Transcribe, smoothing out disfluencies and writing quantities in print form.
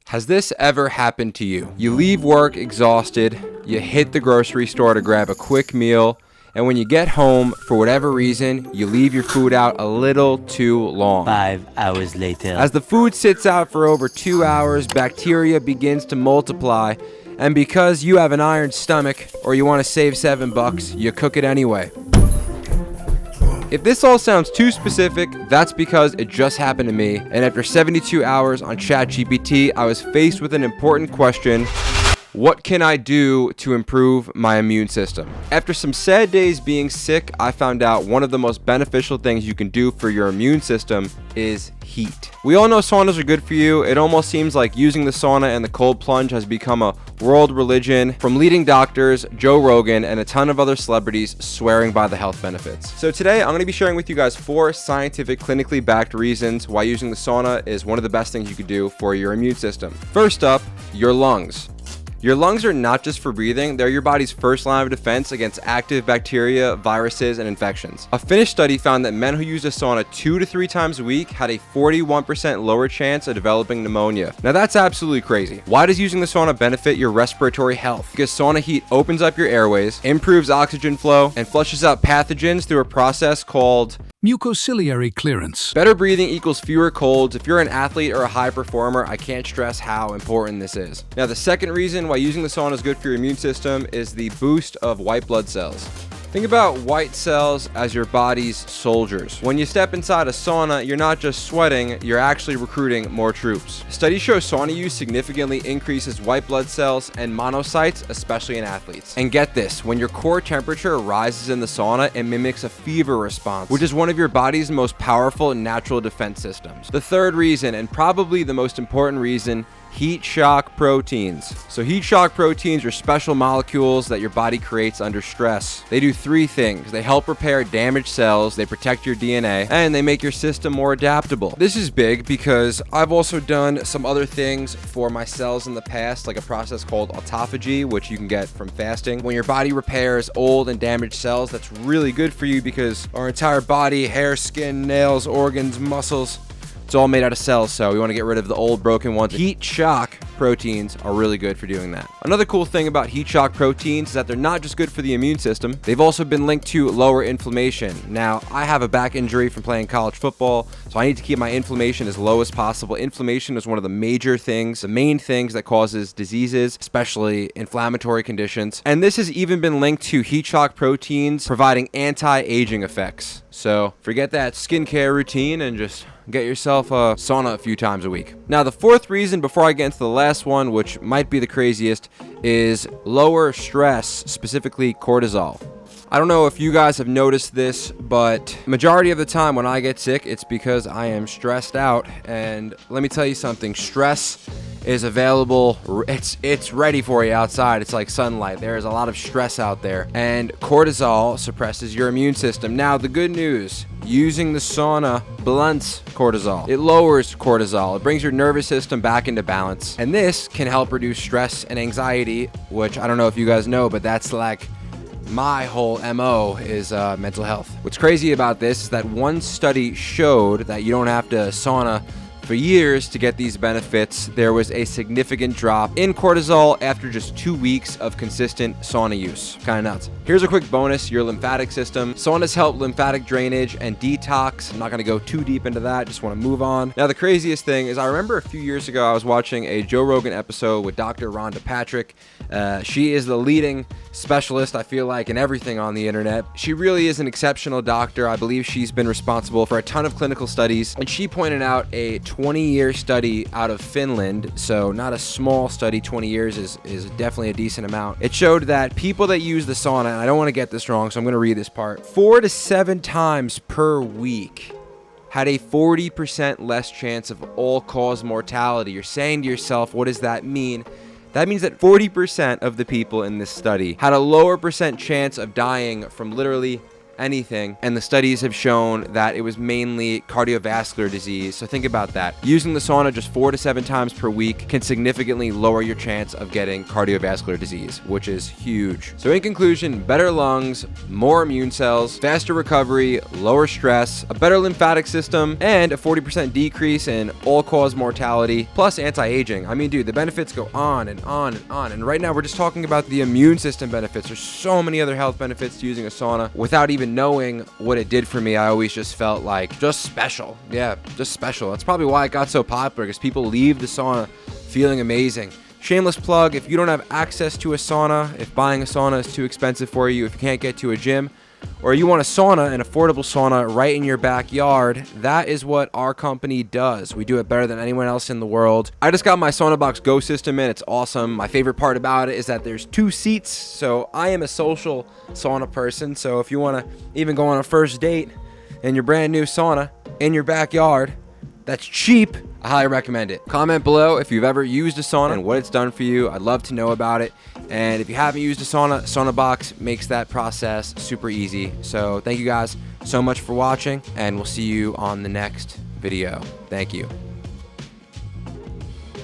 Has this ever happened to you? You leave work exhausted, you hit the grocery store to grab a quick meal, and when you get home, for whatever reason, you leave your food out a little too long. 5 hours later. As the food sits out for over 2 hours, bacteria begins to multiply, and because you have an iron stomach or you want to save $7, you cook it anyway. If this all sounds too specific, that's because it just happened to me, and after 72 hours on ChatGPT, I was faced with an important question: what can I do to improve my immune system? After some sad days being sick, I found out one of the most beneficial things you can do for your immune system is heat. We all know saunas are good for you. It almost seems like using the sauna and the cold plunge has become a world religion, from leading doctors, Joe Rogan, and a ton of other celebrities swearing by the health benefits. So today, I'm going to be sharing with you guys 4 scientific, clinically backed reasons why using the sauna is one of the best things you could do for your immune system. First up, your lungs. Your lungs are not just for breathing, they're your body's first line of defense against active bacteria, viruses, and infections. A Finnish study found that men who used a sauna 2 to 3 times a week had a 41% lower chance of developing pneumonia. Now that's absolutely crazy. Why does using the sauna benefit your respiratory health? Because sauna heat opens up your airways, improves oxygen flow, and flushes out pathogens through a process called mucociliary clearance. better breathing equals fewer colds. If you're an athlete or a high performer, I can't stress how important this is. Now, the second reason why using the sauna is good for your immune system is the boost of white blood cells. Think about white cells as your body's soldiers. When you step inside a sauna, you're not just sweating, you're actually recruiting more troops. Studies show sauna use significantly increases white blood cells and monocytes, especially in athletes. And get this, when your core temperature rises in the sauna, it mimics a fever response, which is one of your body's most powerful natural defense systems. The third reason, and probably the most important reason, heat shock proteins. So heat shock proteins are special molecules that your body creates under stress. They do 3 things. They help repair damaged cells, they protect your DNA, and they make your system more adaptable. This is big because I've also done some other things for my cells in the past, like a process called autophagy, which you can get from fasting. When your body repairs old and damaged cells, that's really good for you because our entire body, hair, skin, nails, organs, muscles, it's all made out of cells, so we want to get rid of the old broken ones. Heat shock proteins are really good for doing that. Another cool thing about heat shock proteins is that they're not just good for the immune system, they've also been linked to lower inflammation. Now, I have a back injury from playing college football, so I need to keep my inflammation as low as possible. Inflammation is one of the major things, the main things that causes diseases, especially inflammatory conditions. And this has even been linked to heat shock proteins providing anti-aging effects. So forget that skincare routine and just get yourself a sauna a few times a week. Now, the fourth reason, before I get into the last one, which might be the craziest, is lower stress, specifically cortisol. I don't know if you guys have noticed this, but majority of the time when I get sick, it's because I am stressed out. And let me tell you something, stress is available. It's ready for you outside. It's like sunlight. There is a lot of stress out there, and cortisol suppresses your immune system. Now, the good news, using the sauna blunts cortisol. It lowers cortisol. It brings your nervous system back into balance, and this can help reduce stress and anxiety, which I don't know if you guys know, but that's like my whole MO is mental health. What's crazy about this is that one study showed that you don't have to sauna for years to get these benefits. There was a significant drop in cortisol after just 2 weeks of consistent sauna use. Kind of nuts. Here's a quick bonus, your lymphatic system. Saunas help lymphatic drainage and detox. I'm not going to go too deep into that, just want to move on. Now, the craziest thing is I remember a few years ago I was watching a Joe Rogan episode with Dr. Rhonda Patrick. She is the leading specialist, I feel like, in everything on the internet. She really is an exceptional doctor. I believe she's been responsible for a ton of clinical studies, and she pointed out a 20-year study out of Finland, so not a small study. 20 years is definitely a decent amount. It showed that people that use the sauna, and I don't want to get this wrong, so I'm going to read this part, 4 to 7 times per week had a 40% less chance of all-cause mortality. You're saying to yourself, what does that mean? That means that 40% of the people in this study had a lower percent chance of dying from literally anything. And the studies have shown that it was mainly cardiovascular disease. So think about that. Using the sauna just 4 to 7 times per week can significantly lower your chance of getting cardiovascular disease, which is huge. So in conclusion, better lungs, more immune cells, faster recovery, lower stress, a better lymphatic system, and a 40% decrease in all-cause mortality, plus anti-aging. I mean, dude, the benefits go on and on and on. And right now we're just talking about the immune system benefits. There's so many other health benefits to using a sauna. Without even knowing what it did for me, I always just felt like just special. Yeah, just special. That's probably why it got so popular, because people leave the sauna feeling amazing. Shameless plug, if you don't have access to a sauna, if buying a sauna is too expensive for you, if you can't get to a gym, or you want a sauna, an affordable sauna right in your backyard, that is what our company does. We do it better than anyone else in the world. I just got my SAUNABOX Go system in. It's awesome. My favorite part about it is that there's 2 seats. So I am a social sauna person. So if you want to even go on a first date in your brand new sauna in your backyard, that's cheap, I highly recommend it. Comment below if you've ever used a sauna and what it's done for you. I'd love to know about it. And if you haven't used a sauna, SAUNABOX makes that process super easy. So thank you guys so much for watching, and we'll see you on the next video. Thank you.